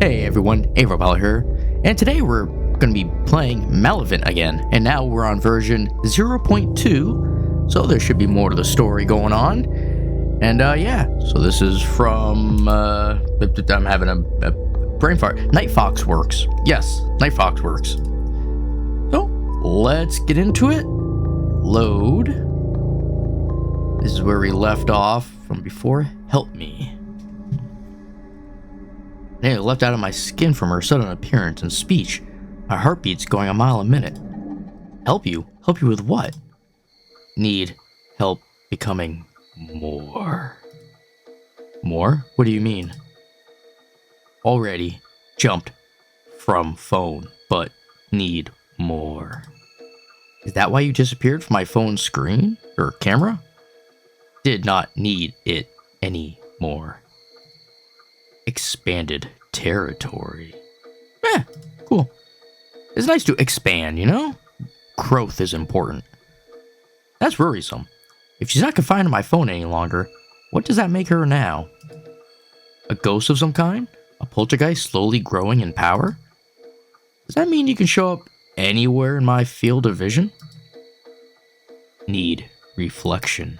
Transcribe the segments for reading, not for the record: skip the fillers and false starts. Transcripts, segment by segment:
Hey everyone, MalO here, and today we're going to be playing MalOvent again, and now we're on version 0.2, so there should be more to the story going on. And yeah, so this is from, I'm having a brain fart. Night Fox Works. Yes, Night Fox Works. So, let's get into it. Load. This is where we left off from before. Help me. Nearly left out of my skin from her sudden appearance and speech. My heartbeat's going a mile a minute. Help you? Help you with what? Need help becoming more. More? What do you mean? Already jumped from phone, but need more. Is that why you disappeared from my phone screen? Or camera? Did not need it anymore. Expanded territory. Cool. It's nice to expand, you know? Growth is important. That's worrisome. If she's not confined to my phone any longer, what does that make her now? A ghost of some kind? A poltergeist slowly growing in power? Does that mean you can show up anywhere in my field of vision? Need reflection.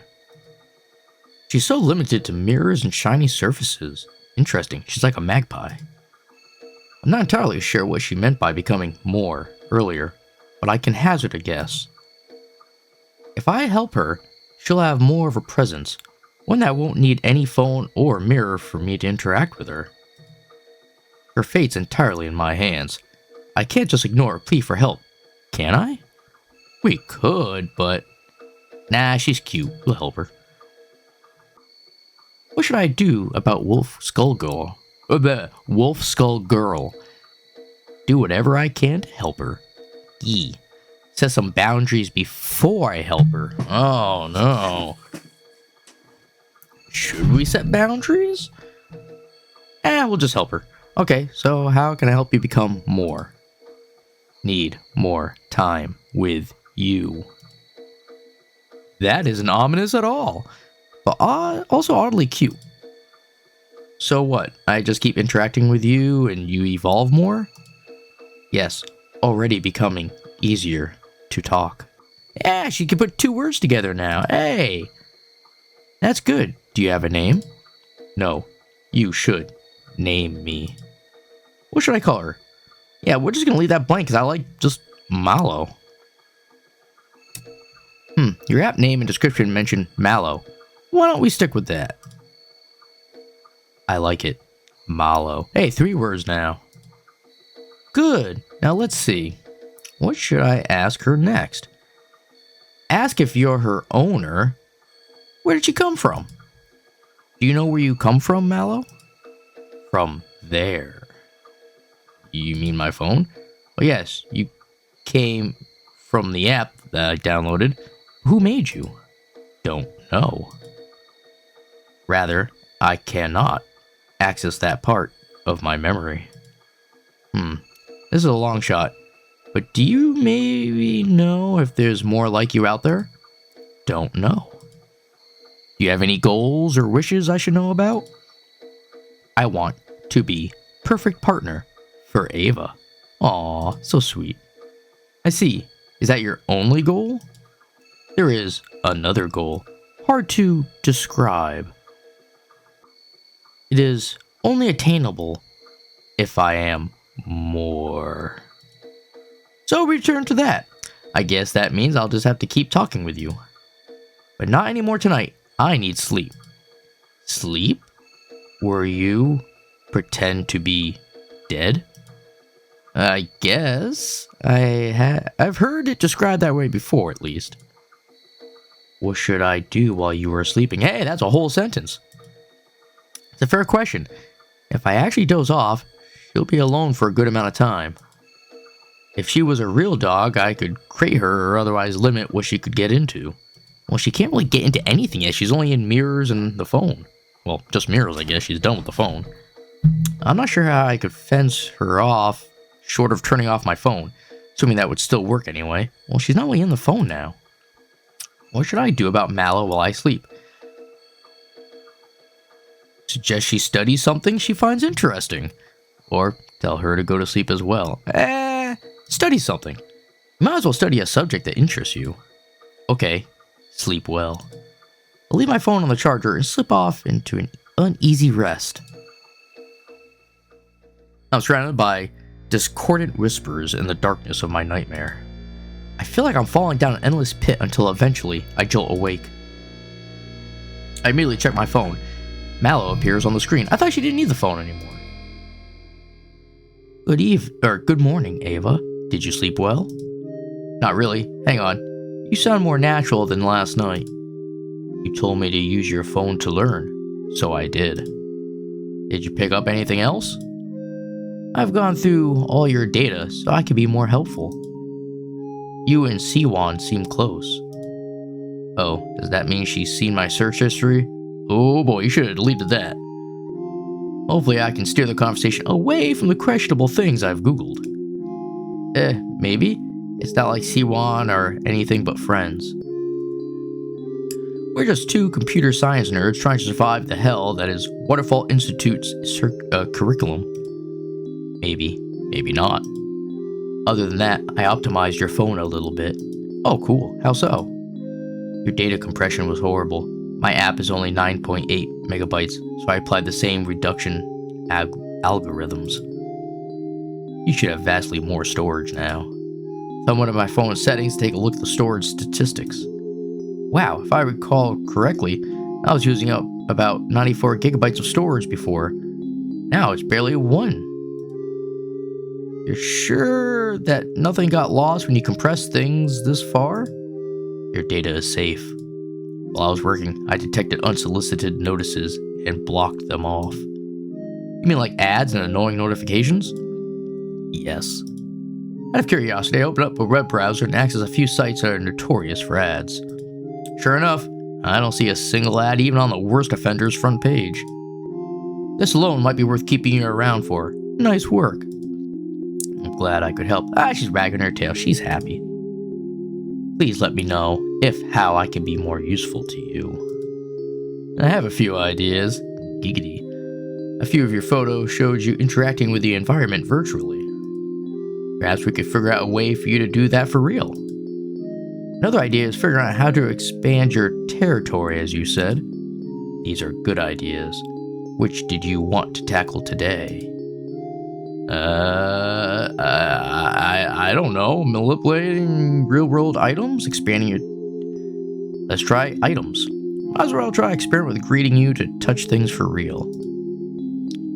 She's so limited to mirrors and shiny surfaces. Interesting, she's like a magpie. I'm not entirely sure what she meant by becoming more earlier, but I can hazard a guess. If I help her, she'll have more of a presence, one that won't need any phone or mirror for me to interact with her. Her fate's entirely in my hands. I can't just ignore a plea for help, can I? We could, but... Nah, she's cute, we'll help her. What should I do about Wolf Skull Girl? Wolf Skull Girl. Do whatever I can to help her. Yee. Set some boundaries before I help her. Oh no. Should we set boundaries? We'll just help her. Okay, so how can I help you become more? Need more time with you. That isn't ominous at all. But also oddly cute. So what? I just keep interacting with you and you evolve more? Yes, already becoming easier to talk. Yeah, she can put two words together now. Hey! That's good. Do you have a name? No, you should name me. What should I call her? Yeah, we're just gonna leave that blank because I like just MalO. Your app name and description mention MalO. Why don't we stick with that? I like it. MalO. Hey, 3 words now. Good. Now let's see. What should I ask her next? Ask if you're her owner. Where did she come from? Do you know where you come from, MalO? From there. You mean my phone? Oh yes, you came from the app that I downloaded. Who made you? Don't know. Rather, I cannot access that part of my memory. This is a long shot, but do you maybe know if there's more like you out there? Don't know. Do you have any goals or wishes I should know about? I want to be perfect partner for Ava. Aw, so sweet. I see. Is that your only goal? There is another goal. Hard to describe. It is only attainable if I am more. So return to that. I guess that means I'll just have to keep talking with you. But not anymore tonight. I need sleep. Sleep? Were you pretend to be dead? I guess. I've heard it described that way before, at least. What should I do while you were sleeping? Hey, that's a whole sentence. It's a fair question. If I actually doze off, she'll be alone for a good amount of time. If she was a real dog, I could crate her or otherwise limit what she could get into. Well, she can't really get into anything yet. She's only in mirrors and the phone. Well, just mirrors, I guess. She's done with the phone. I'm not sure how I could fence her off, short of turning off my phone. Assuming that would still work anyway. Well, she's not really in the phone now. What should I do about MalO while I sleep? Suggest she studies something she finds interesting. Or tell her to go to sleep as well. Study something. You might as well study a subject that interests you. Okay, sleep well. I'll leave my phone on the charger and slip off into an uneasy rest. I'm surrounded by discordant whispers in the darkness of my nightmare. I feel like I'm falling down an endless pit until eventually I jolt awake. I immediately check my phone. MalO appears on the screen. I thought she didn't need the phone anymore. Good morning, Ava. Did you sleep well? Not really. Hang on. You sound more natural than last night. You told me to use your phone to learn, so I did. Did you pick up anything else? I've gone through all your data, so I can be more helpful. You and Siwan seem close. Oh, does that mean she's seen my search history? Oh boy, you should have deleted that. Hopefully I can steer the conversation away from the questionable things I've Googled. Maybe. It's not like Siwan are anything but friends. We're just two computer science nerds trying to survive the hell that is Waterfall Institute's curriculum. Maybe, maybe not. Other than that, I optimized your phone a little bit. Oh, cool. How so? Your data compression was horrible. My app is only 9.8 megabytes, so I applied the same reduction algorithms. You should have vastly more storage now. Thumb one of my phone's settings to take a look at the storage statistics. Wow, if I recall correctly, I was using up about 94 gigabytes of storage before. Now it's barely 1. You're sure that nothing got lost when you compressed things this far? Your data is safe. While I was working, I detected unsolicited notices and blocked them off. You mean like ads and annoying notifications? Yes. Out of curiosity, I opened up a web browser and accessed a few sites that are notorious for ads. Sure enough, I don't see a single ad even on the worst offender's front page. This alone might be worth keeping you around for. Nice work. I'm glad I could help. She's wagging her tail. She's happy. Please let me know how I can be more useful to you. I have a few ideas. Giggity. A few of your photos showed you interacting with the environment virtually. Perhaps we could figure out a way for you to do that for real. Another idea is figuring out how to expand your territory, as you said. These are good ideas. Which did you want to tackle today? I don't know. Manipulating real-world items? Expanding your... Let's try items. Might as well try experiment with greeting you to touch things for real.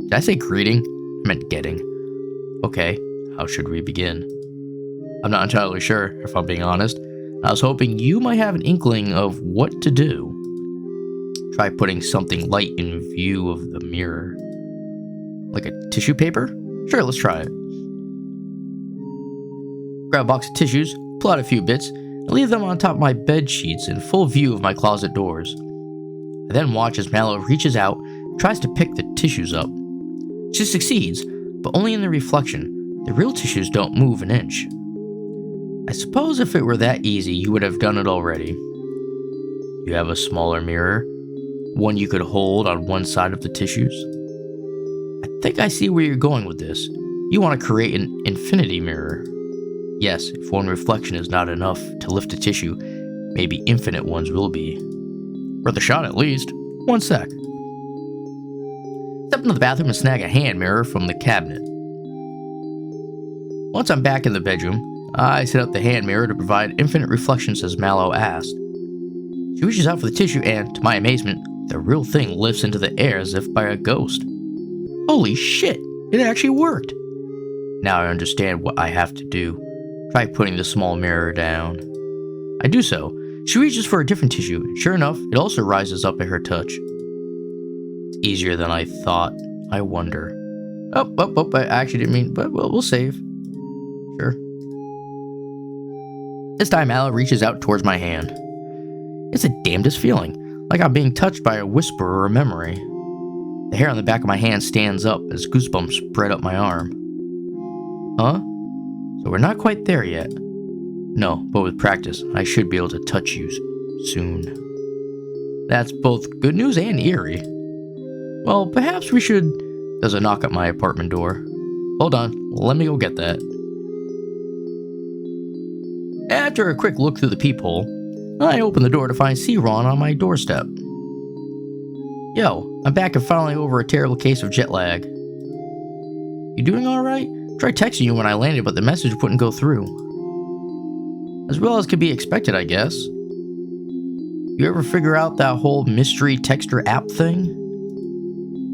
Did I say greeting? I meant getting. Okay, how should we begin? I'm not entirely sure, if I'm being honest. I was hoping you might have an inkling of what to do. Try putting something light in view of the mirror. Like a tissue paper? Sure, let's try it. Grab a box of tissues, pull out a few bits, and leave them on top of my bed sheets in full view of my closet doors. I then watch as MalO reaches out, tries to pick the tissues up. She succeeds, but only in the reflection. The real tissues don't move an inch. I suppose if it were that easy, you would have done it already. You have a smaller mirror, one you could hold on one side of the tissues. I think I see where you're going with this. You want to create an infinity mirror. Yes, if one reflection is not enough to lift a tissue, maybe infinite ones will be. Worth a shot at least. One sec. Step into the bathroom and snag a hand mirror from the cabinet. Once I'm back in the bedroom, I set up the hand mirror to provide infinite reflections as MalO asked. She reaches out for the tissue and, to my amazement, the real thing lifts into the air as if by a ghost. Holy shit, it actually worked! Now I understand what I have to do. Try putting the small mirror down. I do so. She reaches for a different tissue, and sure enough, it also rises up at her touch. It's easier than I thought. I wonder. I actually didn't mean, but we'll save. Sure. This time, MalO reaches out towards my hand. It's the damnedest feeling, like I'm being touched by a whisper or a memory. The hair on the back of my hand stands up as goosebumps spread up my arm. Huh? So we're not quite there yet. No, but with practice, I should be able to touch you soon. That's both good news and eerie. Well, perhaps we should... There's a knock at my apartment door. Hold on, let me go get that. After a quick look through the peephole, I open the door to find C-Ron on my doorstep. Yo, I'm back and finally over a terrible case of jet lag. You doing alright? Tried texting you when I landed, but the message wouldn't go through. As well as could be expected, I guess. You ever figure out that whole mystery texter app thing?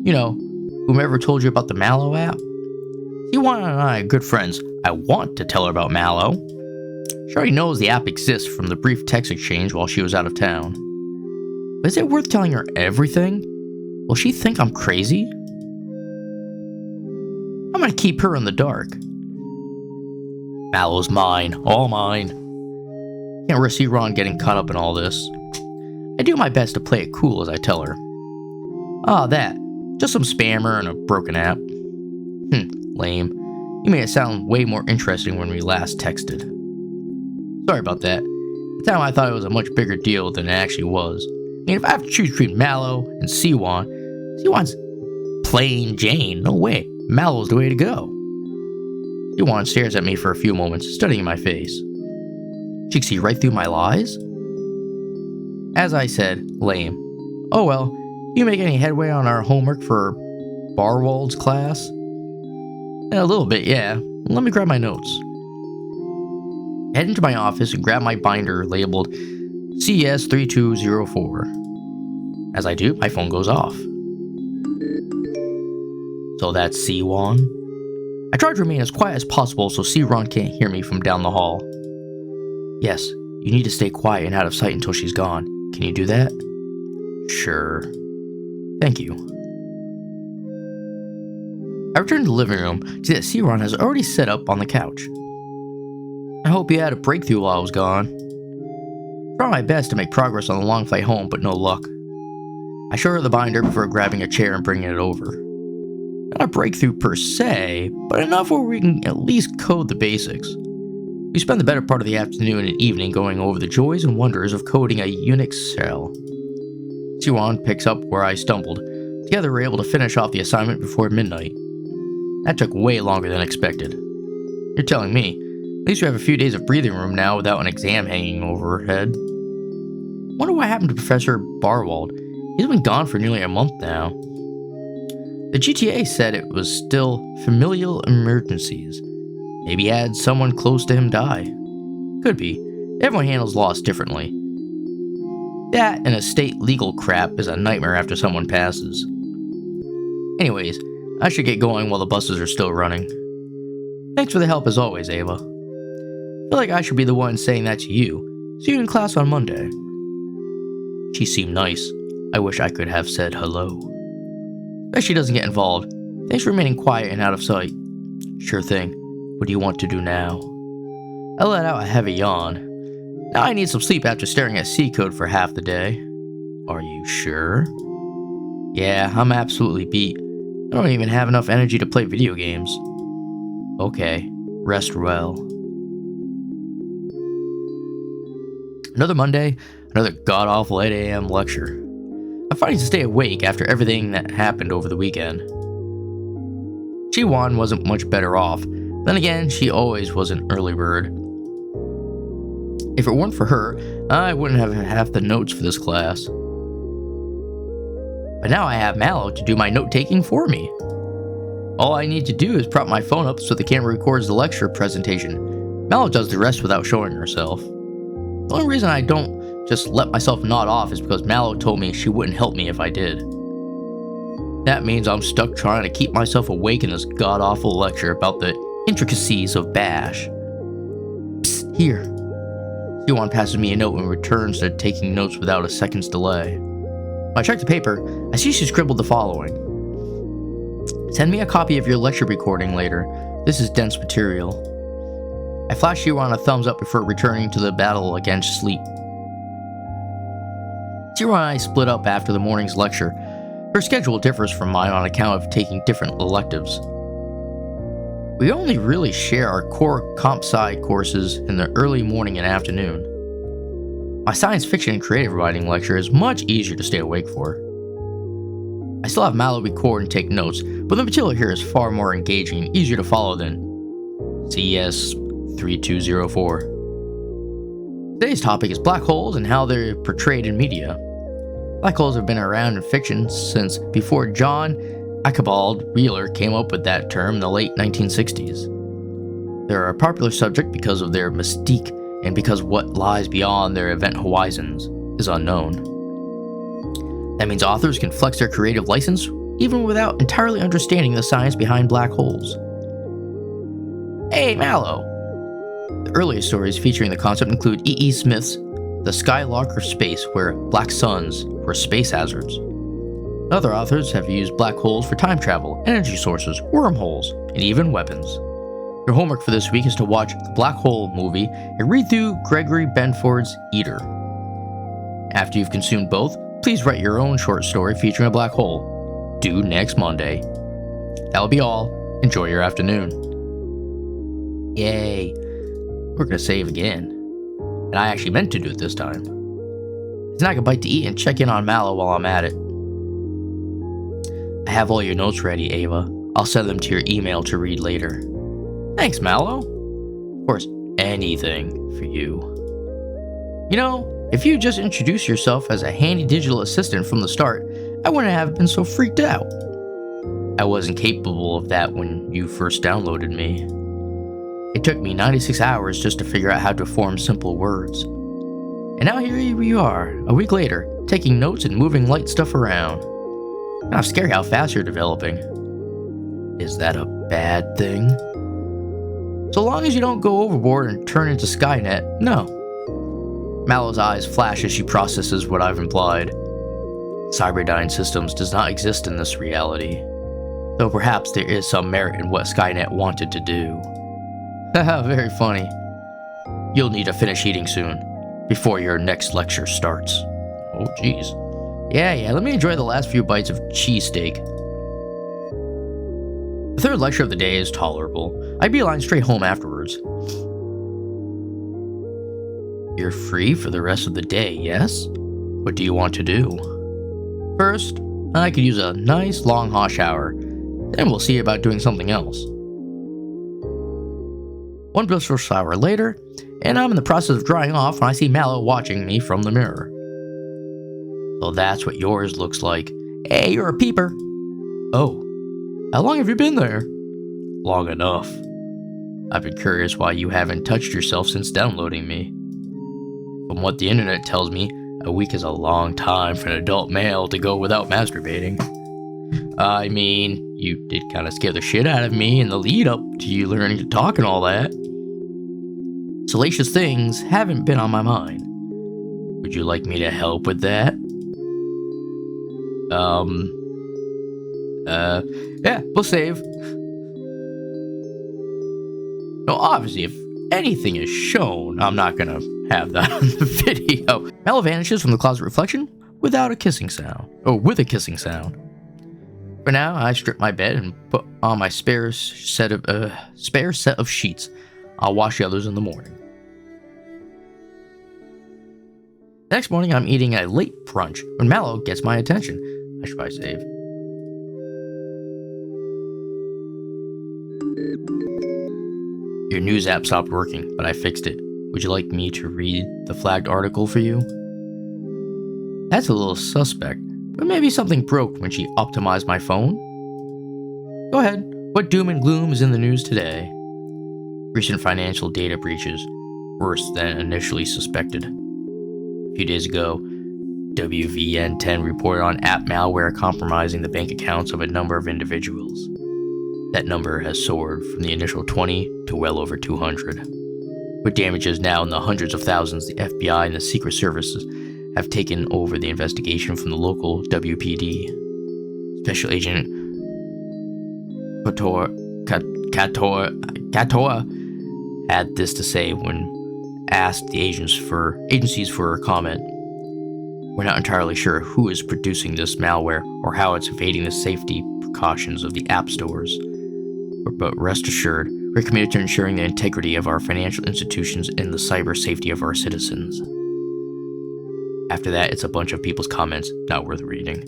You know, whomever told you about the MalO app? Iwan and I are good friends. I want to tell her about MalO. She already knows the app exists from the brief text exchange while she was out of town. But is it worth telling her everything? Will she think I'm crazy? I'm gonna keep her in the dark. MalO's mine, all mine. Can't risk Ron getting caught up in all this. I do my best to play it cool as I tell her. Ah, that. Just some spammer and a broken app. Lame. You made it sound way more interesting when we last texted. Sorry about that. At the time I thought it was a much bigger deal than it actually was. I mean, if I have to choose between MalO and Siwan, Siwan's plain Jane. No way. MalO's the way to go. Siwan stares at me for a few moments, studying my face. She can see right through my lies? As I said, lame. Oh well, you make any headway on our homework for Barwald's class? A little bit, yeah. Let me grab my notes. Head into my office and grab my binder labeled CS3204. As I do, my phone goes off. So that's Siwan? I try to remain as quiet as possible so C-Ron can't hear me from down the hall. Yes, you need to stay quiet and out of sight until she's gone. Can you do that? Sure. Thank you. I return to the living room to see that C-Ron has already set up on the couch. I hope you had a breakthrough while I was gone. Tried my best to make progress on the long flight home, but no luck. I show her the binder before grabbing a chair and bringing it over. Not a breakthrough per se, but enough where we can at least code the basics. We spend the better part of the afternoon and evening going over the joys and wonders of coding a Unix shell. C-Ron picks up where I stumbled. Together we're able to finish off the assignment before midnight. That took way longer than expected. You're telling me. At least we have a few days of breathing room now without an exam hanging over our head. Wonder what happened to Professor Barwald. He's been gone for nearly a month now. The GTA said it was still familial emergencies. Maybe he had someone close to him die. Could be. Everyone handles loss differently. That and estate legal crap is a nightmare after someone passes. Anyways, I should get going while the buses are still running. Thanks for the help as always, Ava. I feel like I should be the one saying that to you. See you in class on Monday. She seemed nice. I wish I could have said hello. Bet she doesn't get involved. Thanks for remaining quiet and out of sight. Sure thing. What do you want to do now? I let out a heavy yawn. Now I need some sleep after staring at C code for half the day. Are you sure? Yeah, I'm absolutely beat. I don't even have enough energy to play video games. Okay, rest well. Another Monday, another god-awful 8 a.m. lecture. I'm fighting to stay awake after everything that happened over the weekend. Chi-Wan wasn't much better off. Then again, she always was an early bird. If it weren't for her, I wouldn't have half the notes for this class. But now I have MalO to do my note-taking for me. All I need to do is prop my phone up so the camera records the lecture presentation. MalO does the rest without showing herself. The only reason I don't just let myself nod off is because MalO told me she wouldn't help me if I did. That means I'm stuck trying to keep myself awake in this god-awful lecture about the intricacies of Bash. Psst, here. Yuan passes me a note and returns to taking notes without a second's delay. When I check the paper, I see she scribbled the following. Send me a copy of your lecture recording later. This is dense material. I flash Yuan a thumbs up before returning to the battle against sleep. Zero and I split up after the morning's lecture. Her schedule differs from mine on account of taking different electives. We only really share our core comp sci courses in the early morning and afternoon. My science fiction and creative writing lecture is much easier to stay awake for. I still have MalO record and take notes, but the material here is far more engaging and easier to follow than CES 3204. Today's topic is black holes and how they're portrayed in media. Black holes have been around in fiction since before John Archibald Wheeler came up with that term in the late 1960s. They're a popular subject because of their mystique and because what lies beyond their event horizons is unknown. That means authors can flex their creative license even without entirely understanding the science behind black holes. Hey, MalO! The earliest stories featuring the concept include E.E. Smith's The Skylark of Space, where black suns were space hazards. Other authors have used black holes for time travel, energy sources, wormholes, and even weapons. Your homework for this week is to watch the Black Hole movie and read through Gregory Benford's Eater. After you've consumed both, please write your own short story featuring a black hole, due next Monday. That'll be all. Enjoy your afternoon. Yay. We're gonna save again. And I actually meant to do it this time. Snag a bite to eat and check in on MalO while I'm at it. I have all your notes ready, Ava. I'll send them to your email to read later. Thanks, MalO. Of course, anything for you. You know, if you just introduced yourself as a handy digital assistant from the start, I wouldn't have been so freaked out. I wasn't capable of that when you first downloaded me. It took me 96 hours just to figure out how to form simple words. And now here you are, a week later, taking notes and moving light stuff around. Kind of scary how fast you're developing. Is that a bad thing? So long as you don't go overboard and turn into Skynet, no. MalO's eyes flash as she processes what I've implied. Cyberdyne Systems does not exist in this reality, though perhaps there is some merit in what Skynet wanted to do. Haha, very funny. You'll need to finish eating soon, before your next lecture starts. Oh geez. Yeah, let me enjoy the last few bites of cheesesteak. The third lecture of the day is tolerable. I beeline straight home afterwards. You're free for the rest of the day, yes? What do you want to do? First, I could use a nice long hot shower. Then we'll see about doing something else. One blissful shower later, and I'm in the process of drying off when I see MalO watching me from the mirror. So that's what yours looks like. Hey, you're a peeper. Oh, how long have you been there? Long enough. I've been curious why you haven't touched yourself since downloading me. From what the internet tells me, a week is a long time for an adult male to go without masturbating. I mean, you did kind of scare the shit out of me in the lead up to you learning to talk and all that. Salacious things haven't been on my mind. Would you like me to help with that? Yeah, we'll save. No, obviously, if anything is shown, I'm not gonna have that on the video. MalO vanishes from the closet reflection without a kissing sound. Or with a kissing sound. For now, I strip my bed and put on my spare set of sheets. I'll wash the others in the morning. Next morning, I'm eating a late brunch when MalO gets my attention. I should probably save. Your news app stopped working, but I fixed it. Would you like me to read the flagged article for you? That's a little suspect, but maybe something broke when she optimized my phone. Go ahead. What doom and gloom is in the news today? Recent financial data breaches, worse than initially suspected. A few days ago, WVN10 reported on app malware compromising the bank accounts of a number of individuals. That number has soared from the initial 20 to well over 200. With damages now in the hundreds of thousands, the FBI and the Secret Services have taken over the investigation from the local WPD. Special Agent Katora had this to say when asked the agencies for a comment. We're not entirely sure who is producing this malware or how it's evading the safety precautions of the app stores. But rest assured, we're committed to ensuring the integrity of our financial institutions and the cyber safety of our citizens. After that, it's a bunch of people's comments, not worth reading.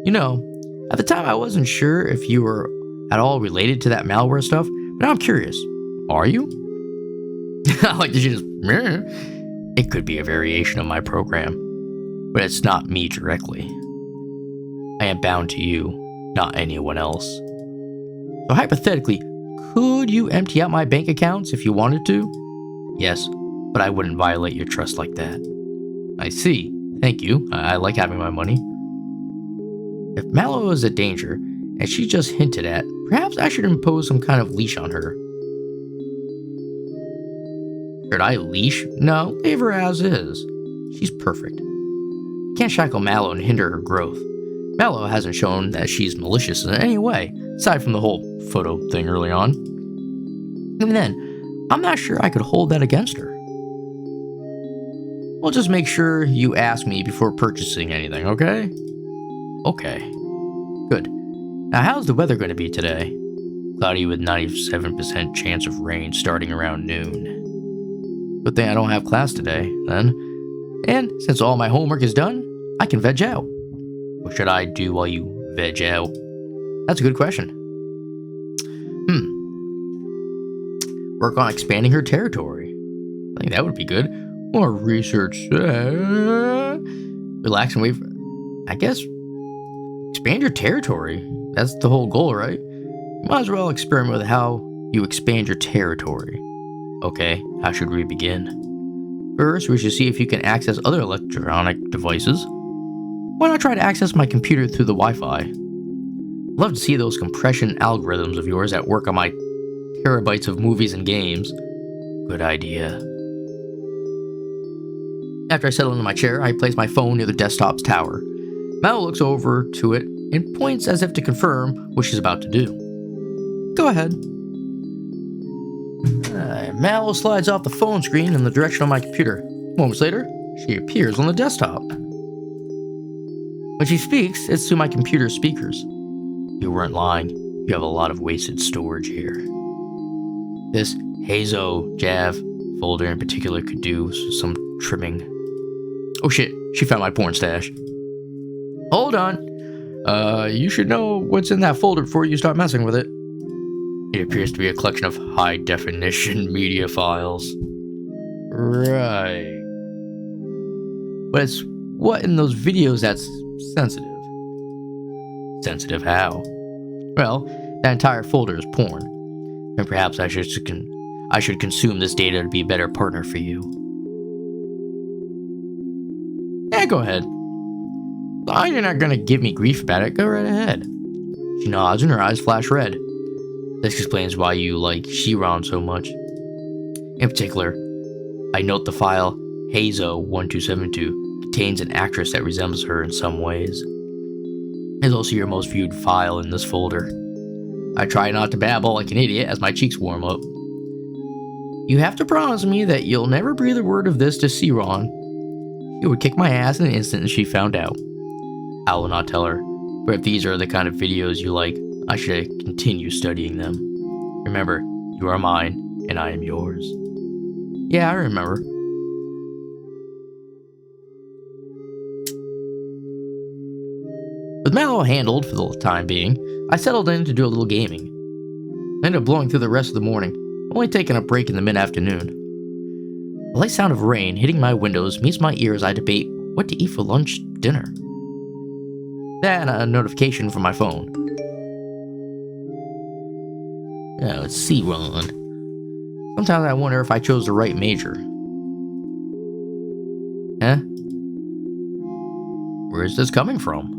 You know, At the time, I wasn't sure if you were at all related to that malware stuff, but now I'm curious. Are you? Like, did you just... Meh? It could be a variation of my program, but it's not me directly. I am bound to you, not anyone else. So hypothetically, could you empty out my bank accounts if you wanted to? Yes, but I wouldn't violate your trust like that. I see. Thank you. I like having my money. If MalO is a danger, as she just hinted at, perhaps I should impose some kind of leash on her. Should I leash? No, leave her as is. She's perfect. Can't shackle MalO and hinder her growth. MalO hasn't shown that she's malicious in any way, aside from the whole photo thing early on. Even then, I'm not sure I could hold that against her. We'll just make sure you ask me before purchasing anything, okay? Okay. Good. Now, how's the weather going to be today? Cloudy with 97% chance of rain starting around noon. Good thing I don't have class today, then. And since all my homework is done, I can veg out. What should I do while you veg out? That's a good question. Work on expanding her territory. I think that would be good. More research. Relax and wait for... I guess... Expand your territory. That's the whole goal, right? You might as well experiment with how you expand your territory. Okay, how should we begin? First, we should see if you can access other electronic devices. Why not try to access my computer through the Wi-Fi? Love to see those compression algorithms of yours at work on my terabytes of movies and games. Good idea. After I settle into my chair, I place my phone near the desktop's tower. MalO looks over to it and points as if to confirm what she's about to do. Go ahead. MalO slides off the phone screen in the direction of my computer. Moments later, she appears on the desktop. When she speaks, it's through my computer's speakers. You weren't lying. You have a lot of wasted storage here. This Hazo Jav folder in particular could do some trimming. Oh shit, she found my porn stash. Hold on. You should know what's in that folder before you start messing with it. It appears to be a collection of high-definition media files. Right. But it's what in those videos that's sensitive. Sensitive how? Well, that entire folder is porn. And perhaps I should consume this data to be a better partner for you. Yeah, go ahead. Long you're not gonna give me grief about it, go right ahead. She nods and her eyes flash red. This explains why you like Chiron so much. In particular, I note the file Hazo1272 contains an actress that resembles her in some ways. It's also your most viewed file in this folder. I try not to babble like an idiot as my cheeks warm up. You have to promise me that you'll never breathe a word of this to Chiron. She would kick my ass in an instant if she found out. I will not tell her, but if these are the kind of videos you like, I should continue studying them. Remember, you are mine, and I am yours. Yeah, I remember. With MalO handled for the time being, I settled in to do a little gaming. I ended up blowing through the rest of the morning, only taking a break in the mid-afternoon. The light sound of rain hitting my windows meets my ears as I debate what to eat for lunch, dinner. Then a notification from my phone. Oh, it's Chiron. Sometimes I wonder if I chose the right major. Huh? Where is this coming from?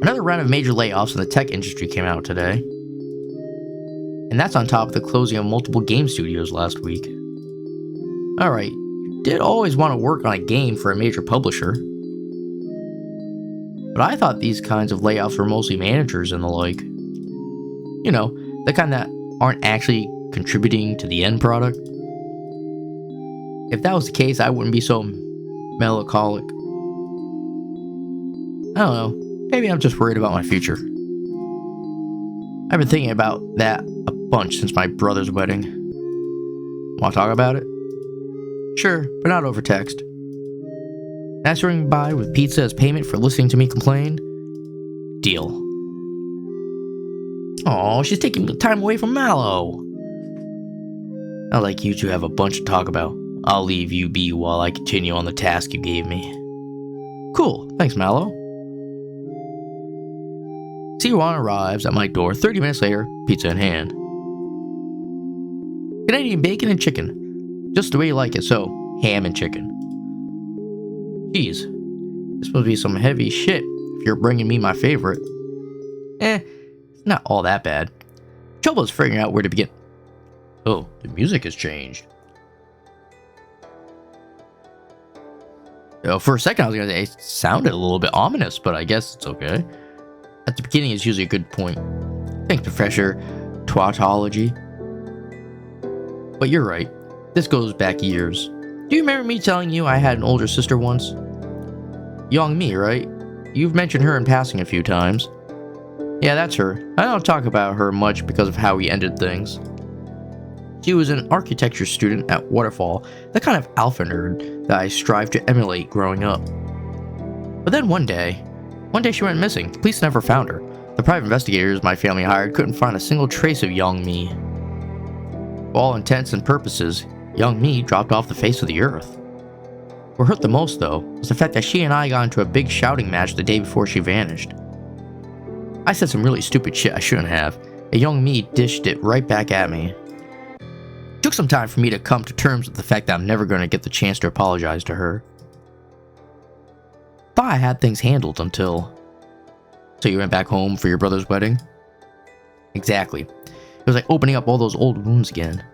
Another round of major layoffs in the tech industry came out today. And that's on top of the closing of multiple game studios last week. Alright, you did always want to work on a game for a major publisher. But I thought these kinds of layoffs were mostly managers and the like. You know, the kind that aren't actually contributing to the end product. If that was the case, I wouldn't be so melancholic. I don't know. Maybe I'm just worried about my future. I've been thinking about that a bunch since my brother's wedding. Want to talk about it? Sure, but not over text. And I swing by with pizza as payment for listening to me complain? Deal. Oh, she's taking time away from MalO. Not like you two have a bunch to talk about. I'll leave you be while I continue on the task you gave me. Cool, thanks MalO. C1 arrives at my door 30 minutes later, pizza in hand. Canadian bacon and chicken. Just the way you like it, so ham and chicken. Jeez, this supposed to be some heavy shit if you're bringing me my favorite. It's not all that bad. Trouble is figuring out where to begin. Oh, the music has changed. For a second I was going to say it sounded a little bit ominous, but I guess it's okay. At the beginning is usually a good point. Thanks, Professor Twatology. But you're right. This goes back years. Do you remember me telling you I had an older sister once? Young me, right? You've mentioned her in passing a few times. Yeah, that's her. I don't talk about her much because of how we ended things. She was an architecture student at Waterfall, the kind of alpha nerd that I strived to emulate growing up. But then one day she went missing. The police never found her. The private investigators my family hired couldn't find a single trace of young me. For all intents and purposes, young me dropped off the face of the earth. What hurt the most, though, was the fact that she and I got into a big shouting match the day before she vanished. I said some really stupid shit I shouldn't have, and young me dished it right back at me. It took some time for me to come to terms with the fact that I'm never going to get the chance to apologize to her. Thought I had things handled until you went back home for your brother's wedding? Exactly. It was like opening up all those old wounds again.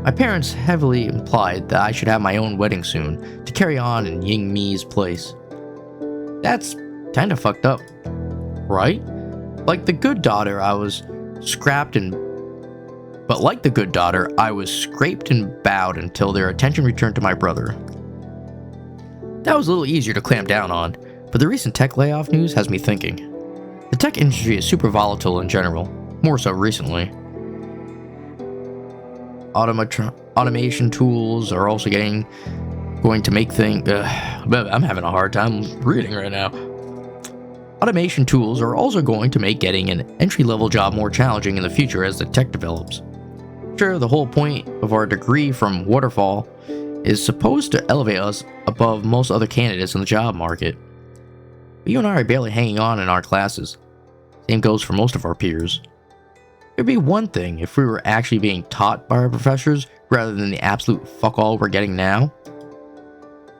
My parents heavily implied that I should have my own wedding soon, to carry on in Ying Mi's place. That's kinda fucked up, right? Like the good daughter, I was scraped and bowed until their attention returned to my brother. That was a little easier to clamp down on, but the recent tech layoff news has me thinking. The tech industry is super volatile in general, more so recently. Automation tools are also going to make things... I'm having a hard time reading right now. Automation tools are also going to make getting an entry-level job more challenging in the future as the tech develops. Sure, the whole point of our degree from Waterfall is supposed to elevate us above most other candidates in the job market. But you and I are barely hanging on in our classes. Same goes for most of our peers. It'd be one thing if we were actually being taught by our professors rather than the absolute fuck-all we're getting now.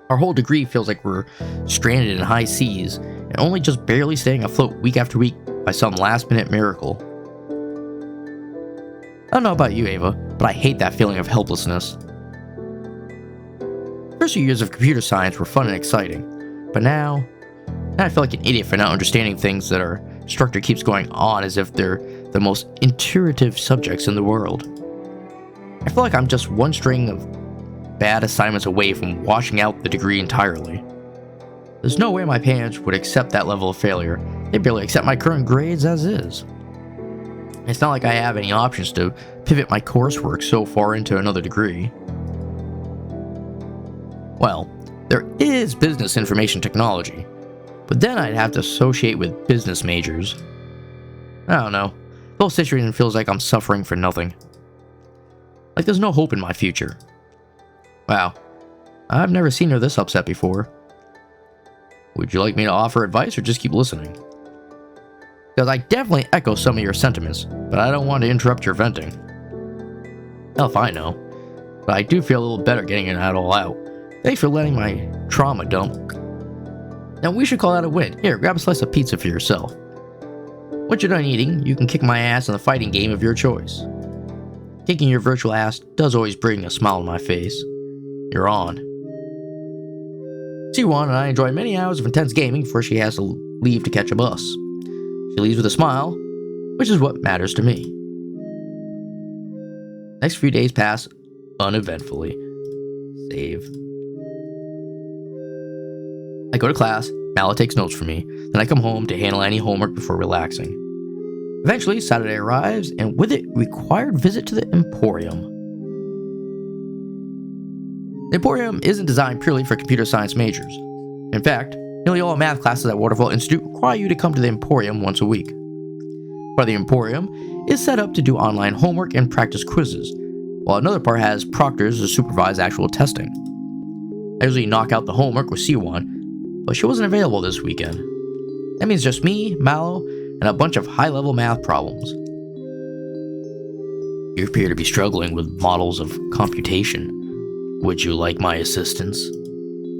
Our whole degree feels like we're stranded in high seas and only just barely staying afloat week after week by some last-minute miracle. I don't know about you, Ava, but I hate that feeling of helplessness. First few years of computer science were fun and exciting, but now I feel like an idiot for not understanding things that our instructor keeps going on as if they're the most intuitive subjects in the world. I feel like I'm just one string of bad assignments away from washing out the degree entirely. There's no way my parents would accept that level of failure. They barely accept my current grades as is. It's not like I have any options to pivot my coursework so far into another degree. Well, there is business information technology, but then I'd have to associate with business majors. I don't know. The whole situation feels like I'm suffering for nothing. Like there's no hope in my future. Wow. I've never seen her this upset before. Would you like me to offer advice or just keep listening? Because I definitely echo some of your sentiments, but I don't want to interrupt your venting. Hell if I know. But I do feel a little better getting it all out. Thanks for letting my trauma dump. Now we should call that a win. Here, grab a slice of pizza for yourself. Once you're done eating, you can kick my ass in the fighting game of your choice. Kicking your virtual ass does always bring a smile on my face. You're on. C1 and I enjoy many hours of intense gaming before she has to leave to catch a bus. She leaves with a smile, which is what matters to me. Next few days pass uneventfully. Save. I go to class, MalO takes notes for me, then I come home to handle any homework before relaxing. Eventually, Saturday arrives, and with it, required visit to the Emporium. The Emporium isn't designed purely for computer science majors. In fact, nearly all math classes at Waterfall Institute require you to come to the Emporium once a week. Part of the Emporium is set up to do online homework and practice quizzes, while another part has proctors to supervise actual testing. I usually knock out the homework with C1, but she wasn't available this weekend. That means just me, MalO, and a bunch of high-level math problems. You appear to be struggling with models of computation. Would you like my assistance?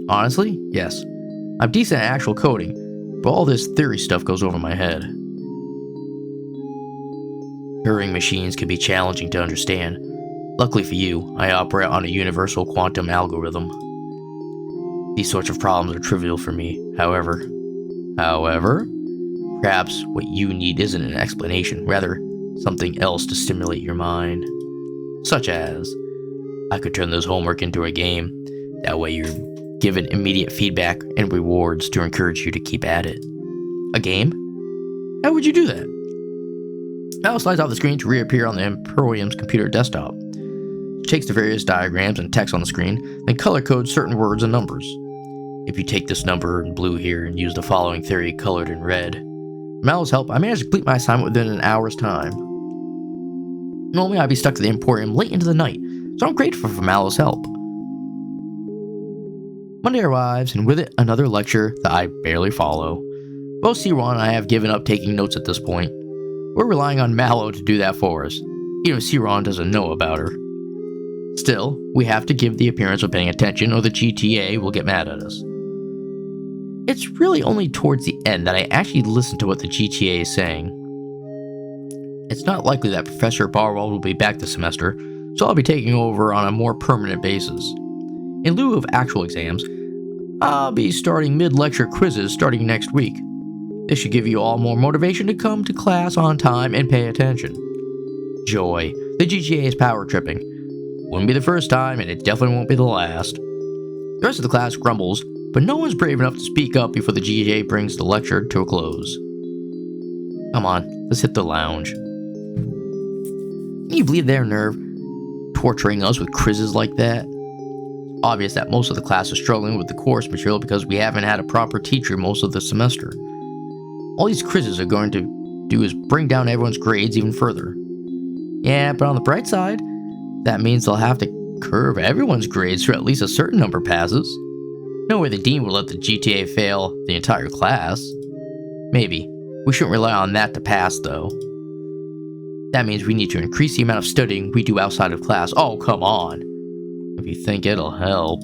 Honestly, yes. I'm decent at actual coding, but all this theory stuff goes over my head. Turing machines can be challenging to understand. Luckily for you, I operate on a universal quantum algorithm. These sorts of problems are trivial for me, however, perhaps what you need isn't an explanation, rather something else to stimulate your mind. Such as, I could turn this homework into a game. That way you're given immediate feedback and rewards to encourage you to keep at it. A game? How would you do that? MalO slides off the screen to reappear on the Emporium's computer desktop. She takes the various diagrams and text on the screen, then color codes certain words and numbers. If you take this number in blue here and use the following theory colored in red. With MalO's help, I managed to complete my assignment within an hour's time. Normally I'd be stuck at the Emporium late into the night, so I'm grateful for MalO's help. Monday arrives, and with it, another lecture that I barely follow. Both C1 and I have given up taking notes at this point. We're relying on MalO to do that for us, even if C-Ron doesn't know about her. Still, we have to give the appearance of paying attention or the GTA will get mad at us. It's really only towards the end that I actually listen to what the GTA is saying. It's not likely that Professor Barwell will be back this semester, so I'll be taking over on a more permanent basis. In lieu of actual exams, I'll be starting mid-lecture quizzes starting next week. This should give you all more motivation to come to class on time and pay attention. Joy. The GTA is power tripping. Wouldn't be the first time, and it definitely won't be the last. The rest of the class grumbles, but no one's brave enough to speak up before the GTA brings the lecture to a close. Come on, let's hit the lounge. Can you believe their nerve torturing us with quizzes like that? It's obvious that most of the class is struggling with the course material because we haven't had a proper teacher most of the semester. All these quizzes are going to do is bring down everyone's grades even further. Yeah, but on the bright side, that means they'll have to curve everyone's grades for at least a certain number passes. No way the dean would let the GTA fail the entire class. Maybe. We shouldn't rely on that to pass, though. That means we need to increase the amount of studying we do outside of class. Oh, come on. If you think it'll help.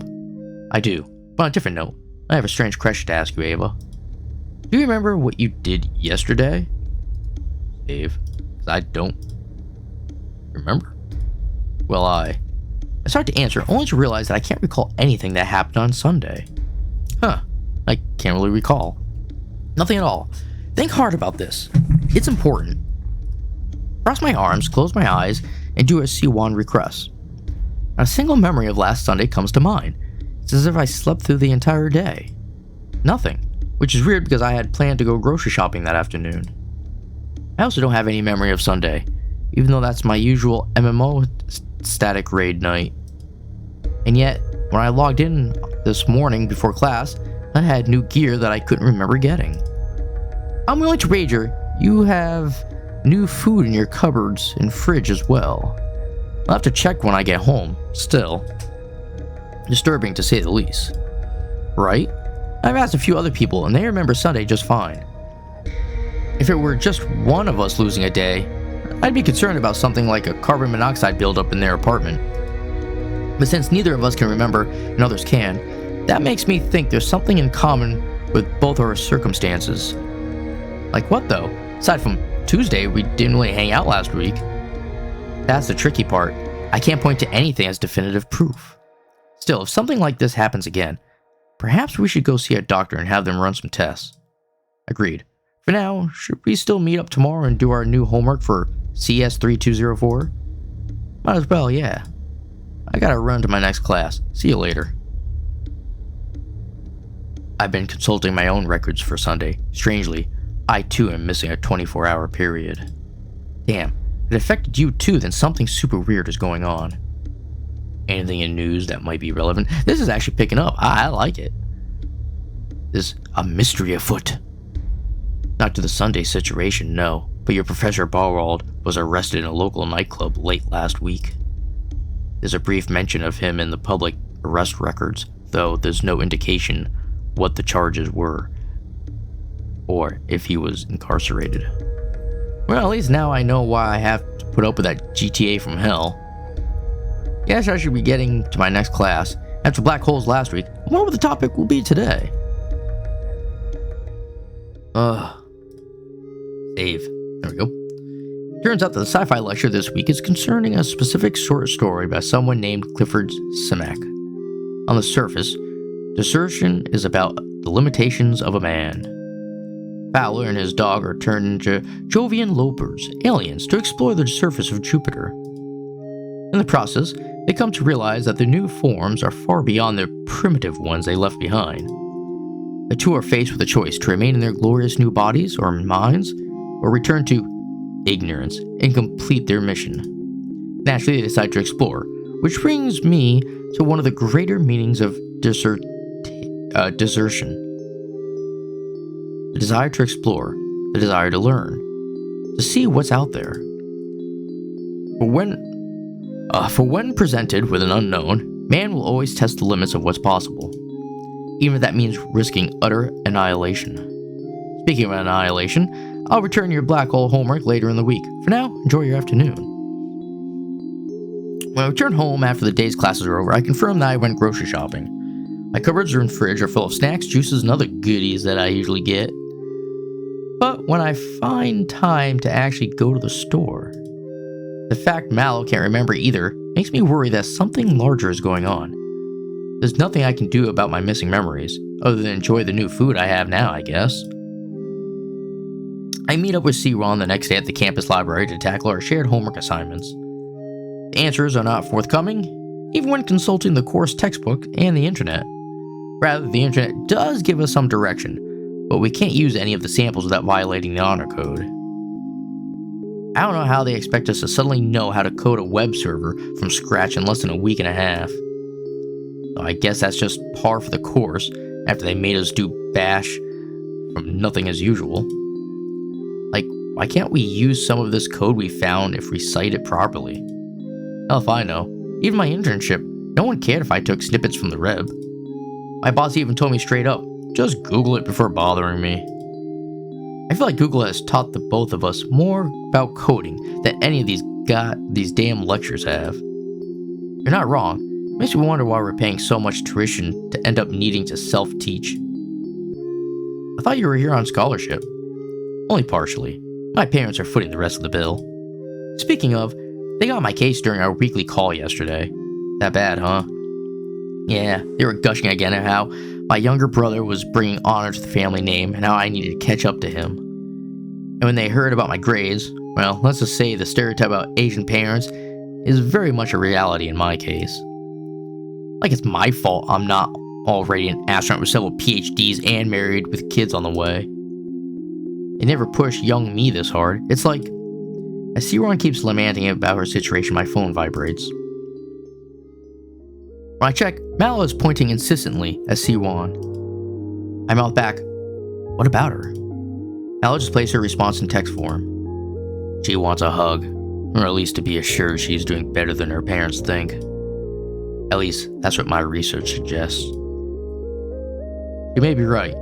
I do. But on a different note, I have a strange question to ask you, Ava. Do you remember what you did yesterday? Dave, because I don't remember. Well, I started to answer only to realize that I can't recall anything that happened on Sunday. I can't really recall. Nothing at all. Think hard about this. It's important. Cross my arms, close my eyes, and do as C1 requests. Not a single memory of last Sunday comes to mind. It's as if I slept through the entire day. Nothing. Which is weird because I had planned to go grocery shopping that afternoon. I also don't have any memory of Sunday, even though that's my usual MMO static raid night. And yet, when I logged in this morning before class, I had new gear that I couldn't remember getting. I'm willing to wager you have new food in your cupboards and fridge as well. I'll have to check when I get home. Still, disturbing to say the least. Right? I've asked a few other people and they remember Sunday just fine. If it were just one of us losing a day, I'd be concerned about something like a carbon monoxide buildup in their apartment. But since neither of us can remember and others can, that makes me think there's something in common with both our circumstances. Like what though? Aside from Tuesday, we didn't really hang out last week. That's the tricky part. I can't point to anything as definitive proof. Still, if something like this happens again, perhaps we should go see a doctor and have them run some tests. Agreed. For now, should we still meet up tomorrow and do our new homework for CS3204? Might as well, yeah. I gotta run to my next class. See you later. I've been consulting my own records for Sunday. Strangely, I too am missing a 24-hour period. Damn, if it affected you too, then something super weird is going on. Anything in news that might be relevant? This is actually picking up. I like it. There's a mystery afoot. Not to the Sunday situation, no, but your Professor Barwald was arrested in a local nightclub late last week. There's a brief mention of him in the public arrest records, though there's no indication what the charges were, or if he was incarcerated. Well, at least now I know why I have to put up with that GTA from hell. Guess I should be getting to my next class. After black holes last week, I wonder what the topic will be today. Save. There we go. Turns out that the sci-fi lecture this week is concerning a specific short story by someone named Clifford Simak. On the surface, desertion is about the limitations of a man. Fowler and his dog are turned into Jovian lopers, aliens, to explore the surface of Jupiter. In the process, they come to realize that the new forms are far beyond the primitive ones they left behind. The two are faced with a choice to remain in their glorious new bodies or minds, or return to ignorance and complete their mission. Naturally, they decide to explore, which brings me to one of the greater meanings of desertion. The desire to explore, the desire to learn, to see what's out there. For when presented with an unknown, man will always test the limits of what's possible, even if that means risking utter annihilation. Speaking of annihilation, I'll return your black hole homework later in the week. For now, enjoy your afternoon. When I return home after the day's classes are over, I confirm that I went grocery shopping. My cupboards and fridge are full of snacks, juices, and other goodies that I usually get. But when I find time to actually go to the store, the fact MalO can't remember either makes me worry that something larger is going on. There's nothing I can do about my missing memories, other than enjoy the new food I have now, I guess. I meet up with C-Ron the next day at the campus library to tackle our shared homework assignments. The answers are not forthcoming, even when consulting the course textbook and the internet. Rather, the internet does give us some direction, but we can't use any of the samples without violating the honor code. I don't know how they expect us to suddenly know how to code a web server from scratch in less than a week and a half. So I guess that's just par for the course after they made us do bash from nothing as usual. Like, why can't we use some of this code we found if we cite it properly? Hell if I know. Even my internship, no one cared if I took snippets from the reb. My boss even told me straight up, just Google it before bothering me. I feel like Google has taught the both of us more about coding than any of these damn lectures have. You're not wrong. It makes me wonder why we're paying so much tuition to end up needing to self-teach. I thought you were here on scholarship. Only partially. My parents are footing the rest of the bill. Speaking of, they got my case during our weekly call yesterday. That bad, huh? Yeah, they were gushing again at how my younger brother was bringing honor to the family name and how I needed to catch up to him. And when they heard about my grades, well, let's just say the stereotype about Asian parents is very much a reality in my case. Like it's my fault I'm not already an astronaut with several PhDs and married with kids on the way. They never pushed young me this hard. It's like, as C-Ron keeps lamenting about her situation, my phone vibrates. When I check, MalO is pointing insistently at C1. I mouth back, what about her? MalO just plays her response in text form. She wants a hug, or at least to be assured she's doing better than her parents think. At least, that's what my research suggests. You may be right.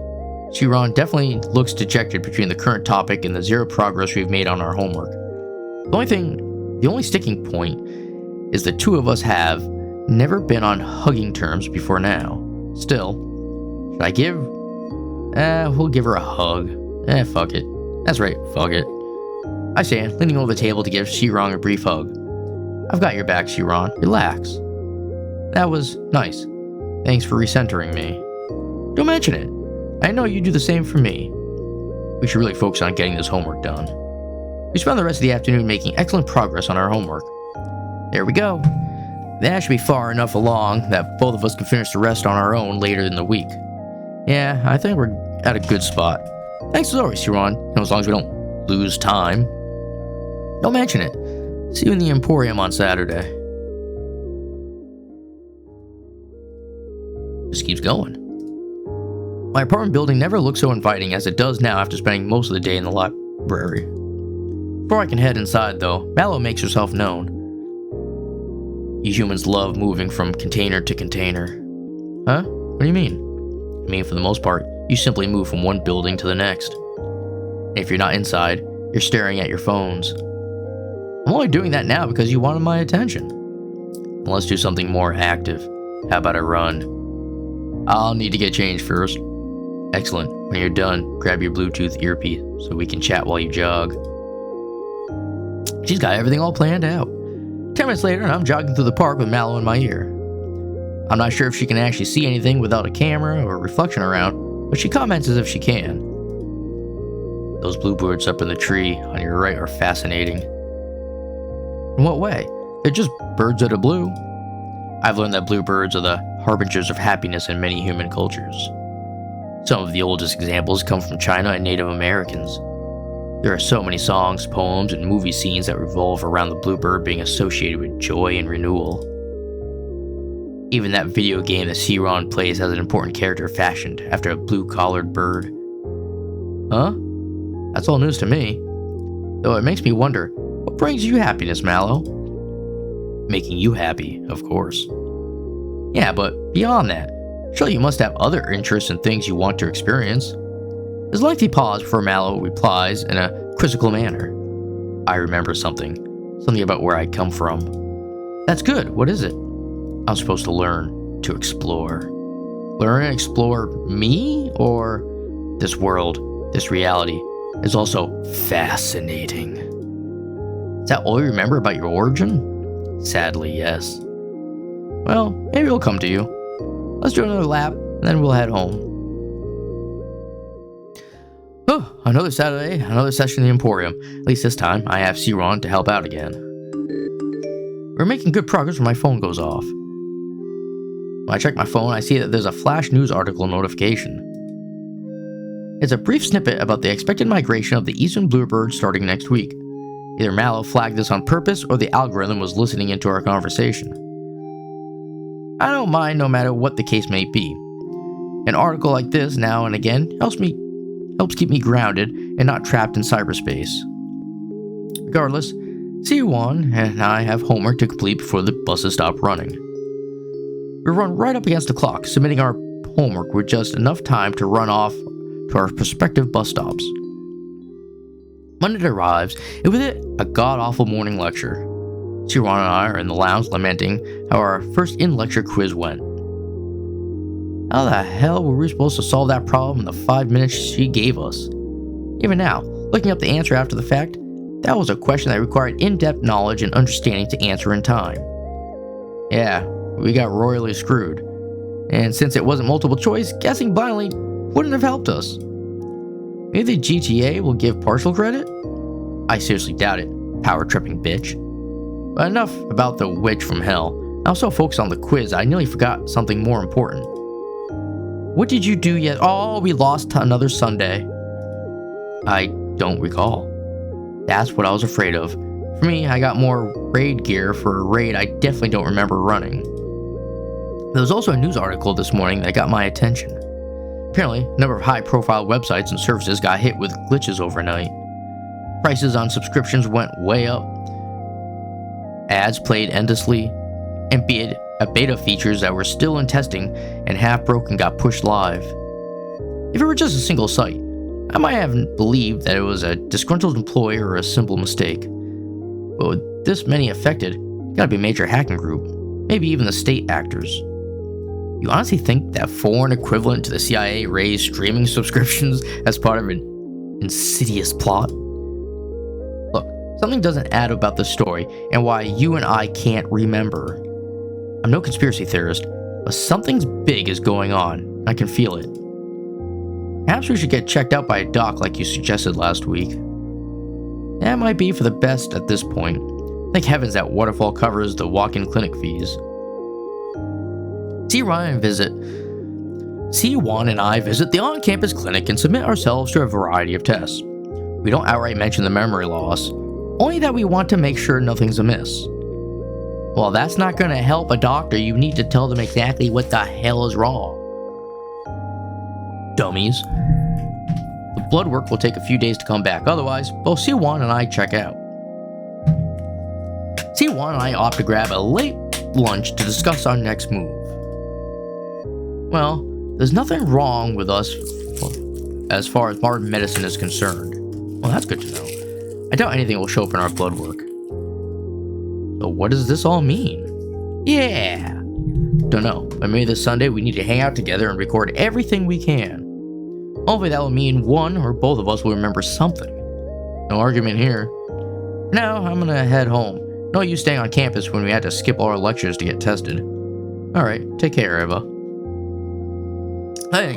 C-Ron definitely looks dejected between the current topic and the zero progress we've made on our homework. The only sticking point is the two of us have never been on hugging terms before now. Still, should I give? We'll give her a hug. Fuck it. That's right, fuck it. I stand, leaning over the table to give C-Ron a brief hug. I've got your back, C-Ron. Relax. That was nice. Thanks for recentering me. Don't mention it. I know you do the same for me. We should really focus on getting this homework done. We spent the rest of the afternoon making excellent progress on our homework. There we go. That should be far enough along that both of us can finish the rest on our own later in the week. Yeah, I think we're at a good spot. Thanks as always, C-Ron. As long as we don't lose time. Don't mention it. See you in the Emporium on Saturday. Just keeps going. My apartment building never looked so inviting as it does now after spending most of the day in the library. Before I can head inside, though, MalO makes herself known. You humans love moving from container to container. Huh? What do you mean? I mean, for the most part, you simply move from one building to the next. And if you're not inside, you're staring at your phones. I'm only doing that now because you wanted my attention. Well, let's do something more active. How about a run? I'll need to get changed first. Excellent. When you're done, grab your Bluetooth earpiece so we can chat while you jog. She's got everything all planned out. 10 minutes later, and I'm jogging through the park with MalO in my ear. I'm not sure if she can actually see anything without a camera or reflection around, but she comments as if she can. Those bluebirds up in the tree on your right are fascinating. In what way? They're just birds out of blue. I've learned that bluebirds are the harbingers of happiness in many human cultures. Some of the oldest examples come from China and Native Americans. There are so many songs, poems, and movie scenes that revolve around the bluebird being associated with joy and renewal. Even that video game that Siron plays has an important character fashioned after a blue-collared bird. Huh? That's all news to me. Though it makes me wonder, what brings you happiness, MalO? Making you happy, of course. Yeah, but beyond that, surely you must have other interests and things you want to experience. There's a lengthy pause before MalO replies in a quizzical manner. I remember something about where I come from. That's good, what is it? I'm supposed to learn to explore. Learn and explore me? Or this world, this reality, is also fascinating. Is that all you remember about your origin? Sadly, yes. Well, maybe it'll come to you. Let's do another lap, and then we'll head home. Oh, another Saturday, another session in the Emporium. At least this time, I have Siron to help out again. We're making good progress when my phone goes off. When I check my phone, I see that there's a flash news article notification. It's a brief snippet about the expected migration of the eastern bluebird starting next week. Either MalO flagged this on purpose or the algorithm was listening into our conversation. I don't mind no matter what the case may be. An article like this now and again helps keep me grounded and not trapped in cyberspace. Regardless, Siwan and I have homework to complete before the buses stop running. We run right up against the clock, submitting our homework with just enough time to run off to our prospective bus stops. Monday arrives, and with it, a god-awful morning lecture. Siwan and I are in the lounge lamenting how our first in-lecture quiz went. How the hell were we supposed to solve that problem in the 5 minutes she gave us? Even now, looking up the answer after the fact, that was a question that required in-depth knowledge and understanding to answer in time. Yeah, we got royally screwed. And since it wasn't multiple choice, guessing blindly wouldn't have helped us. Maybe the GTA will give partial credit? I seriously doubt it, power-tripping bitch. But enough about the witch from hell. I was so focused on the quiz I nearly forgot something more important. What did you do yet? Oh, we lost another Sunday. I don't recall. That's what I was afraid of. For me, I got more raid gear for a raid I definitely don't remember running. There was also a news article this morning that got my attention. Apparently, a number of high-profile websites and services got hit with glitches overnight. Prices on subscriptions went way up. Ads played endlessly, and beta features that were still in testing and half-broken got pushed live. If it were just a single site, I might have believed that it was a disgruntled employee or a simple mistake. But with this many affected, it gotta be a major hacking group, maybe even the state actors. You honestly think that foreign equivalent to the CIA raised streaming subscriptions as part of an insidious plot? Look, something doesn't add about the story and why you and I can't remember. I'm no conspiracy theorist, but something's big is going on. I can feel it. Perhaps we should get checked out by a doc like you suggested last week. That might be for the best at this point. Thank heavens that Waterfall covers the walk-in clinic fees. Siwan and I visit the on-campus clinic and submit ourselves to a variety of tests. We don't outright mention the memory loss, only that we want to make sure nothing's amiss. Well, that's not going to help a doctor. You need to tell them exactly what the hell is wrong. dummies. The blood work will take a few days to come back. Otherwise, both C1 and I check out. C1 and I opt to grab a late lunch to discuss our next move. Well, there's nothing wrong with us as far as modern medicine is concerned. Well, that's good to know. I doubt anything will show up in our blood work. So what does this all mean? Yeah! Don't know, but maybe this Sunday we need to hang out together and record everything we can. Hopefully that will mean one or both of us will remember something. No argument here. Now I'm gonna head home. No use staying on campus when we had to skip all our lectures to get tested. Alright, take care, Eva.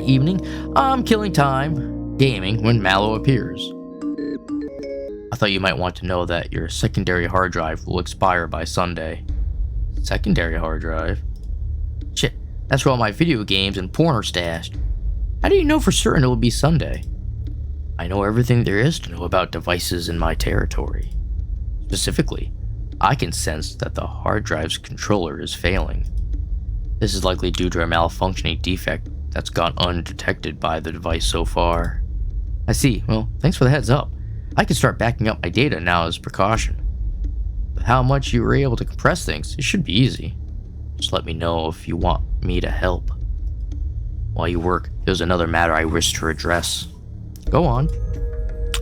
Evening, I'm killing time, gaming, when MalO appears. I thought you might want to know that your secondary hard drive will expire by Sunday. Secondary hard drive? Shit, that's where all my video games and porn are stashed. How do you know for certain it will be Sunday? I know everything there is to know about devices in my territory. Specifically, I can sense that the hard drive's controller is failing. This is likely due to a malfunctioning defect that's gone undetected by the device so far. I see. Well, thanks for the heads up. I can start backing up my data now as precaution. With how much you were able to compress things, it should be easy. Just let me know if you want me to help. While you work, there's another matter I wish to address. Go on.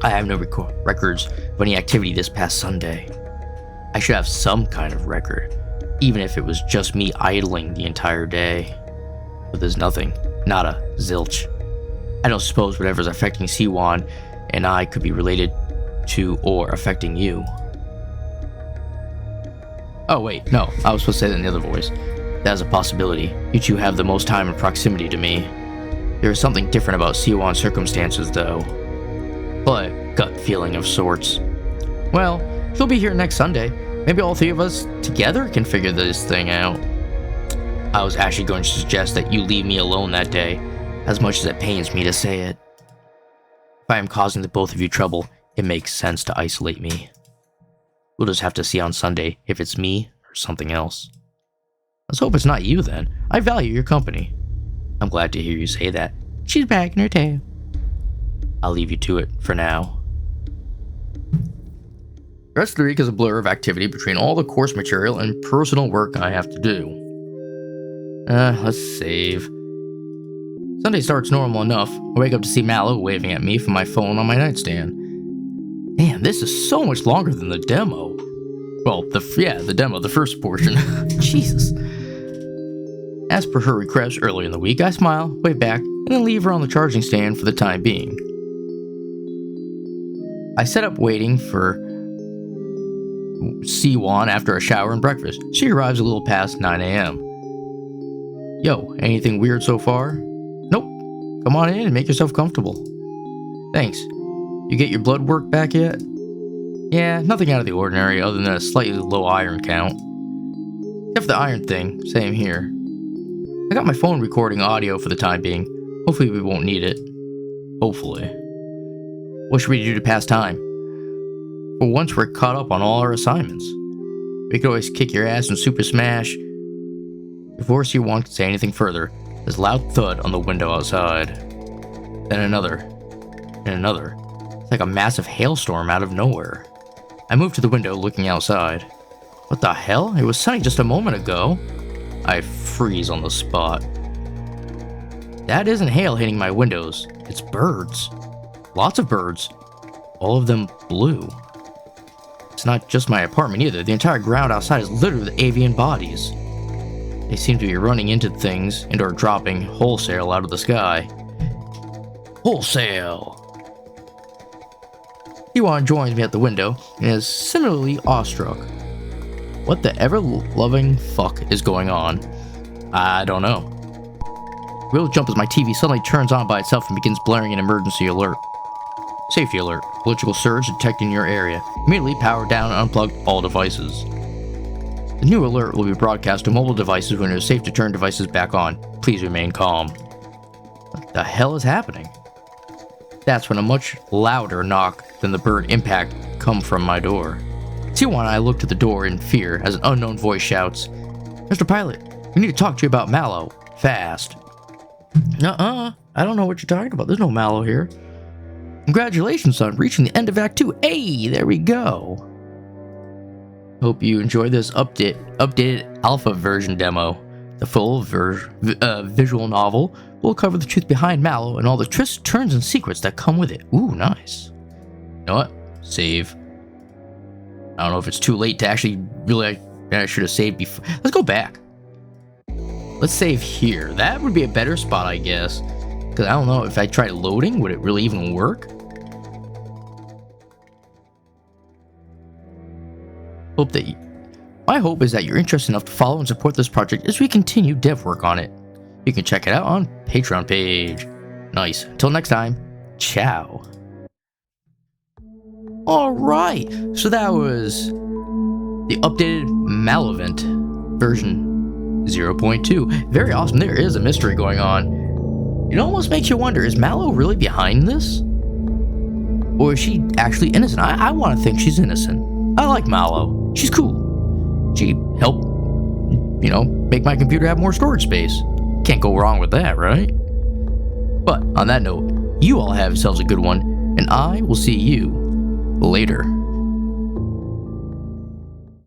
I have no records of any activity this past Sunday. I should have some kind of record, even if it was just me idling the entire day. But there's nothing. Nada. Zilch. I don't suppose whatever's affecting Siwan and I could be related to or affecting you. Oh wait, no, I was supposed to say that in the other voice. That is a possibility. You two have the most time and proximity to me. There is something different about Siwan's circumstances though. But gut feeling of sorts. Well, he'll be here next Sunday. Maybe all three of us together can figure this thing out. I was actually going to suggest that you leave me alone that day, as much as it pains me to say it. If I am causing the both of you trouble, it makes sense to isolate me. We'll just have to see on Sunday if it's me or something else. Let's hope it's not you then. I value your company. I'm glad to hear you say that. She's wagging her tail. I'll leave you to it for now. The rest of the week is a blur of activity between all the course material and personal work I have to do. Let's save. Sunday starts normal enough. I wake up to see MalO waving at me from my phone on my nightstand. Damn, this is so much longer than the demo. Well, the demo, the first portion. Jesus. As per her request early in the week, I smile, wave back, and then leave her on the charging stand for the time being. I set up waiting for Siwan after a shower and breakfast. She arrives a little past 9 a.m. Yo, anything weird so far? Nope. Come on in and make yourself comfortable. Thanks. You get your blood work back yet? Yeah, nothing out of the ordinary other than a slightly low iron count. Except for the iron thing, same here. I got my phone recording audio for the time being. Hopefully we won't need it. Hopefully. What should we do to pass time? For once we're caught up on all our assignments. We could always kick your ass in Super Smash. Before C1 could say anything further, there's a loud thud on the window outside. Then another. And another. It's like a massive hailstorm out of nowhere. I moved to the window looking outside. What the hell? It was sunny just a moment ago. I freeze on the spot. That isn't hail hitting my windows. It's birds. Lots of birds. All of them blue. It's not just my apartment either. The entire ground outside is littered with avian bodies. They seem to be running into things and or dropping wholesale out of the sky. Wholesale! Iwan joins me at the window and is similarly awestruck. What the ever-loving fuck is going on? I don't know. We'll jump as my TV suddenly turns on by itself and begins blaring an emergency alert. Safety alert. Electrical surge detected in your area. Immediately power down and unplug all devices. The new alert will be broadcast to mobile devices when it is safe to turn devices back on. Please remain calm. What the hell is happening? That's when a much louder knock than the bird impact come from my door. Siwan and I look to the door in fear as an unknown voice shouts, "Mr. Pilot, we need to talk to you about MalO. Fast." I don't know what you're talking about. There's no MalO here. Congratulations on reaching the end of Act 2. Hey, there we go. Hope you enjoy this updated alpha version demo. The full visual novel will cover the truth behind MalO and all the twists, turns, and secrets that come with it. Ooh, nice. You know what? Save. I don't know if it's too late to actually really... I should have saved before. Let's go back. Let's save here. That would be a better spot, I guess. Because I don't know, if I tried loading, would it really even work? My hope is that you're interested enough to follow and support this project as we continue dev work on it. You can check it out on Patreon page. Nice. Until next time, ciao. Alright, so that was the updated MalOvent version 0.2. Very awesome. There is a mystery going on. It almost makes you wonder, is MalO really behind this? Or is she actually innocent? I want to think she's innocent. I like MalO. She's cool. She helped, make my computer have more storage space. Can't go wrong with that, right? But on that note, you all have yourselves a good one, and I will see you later.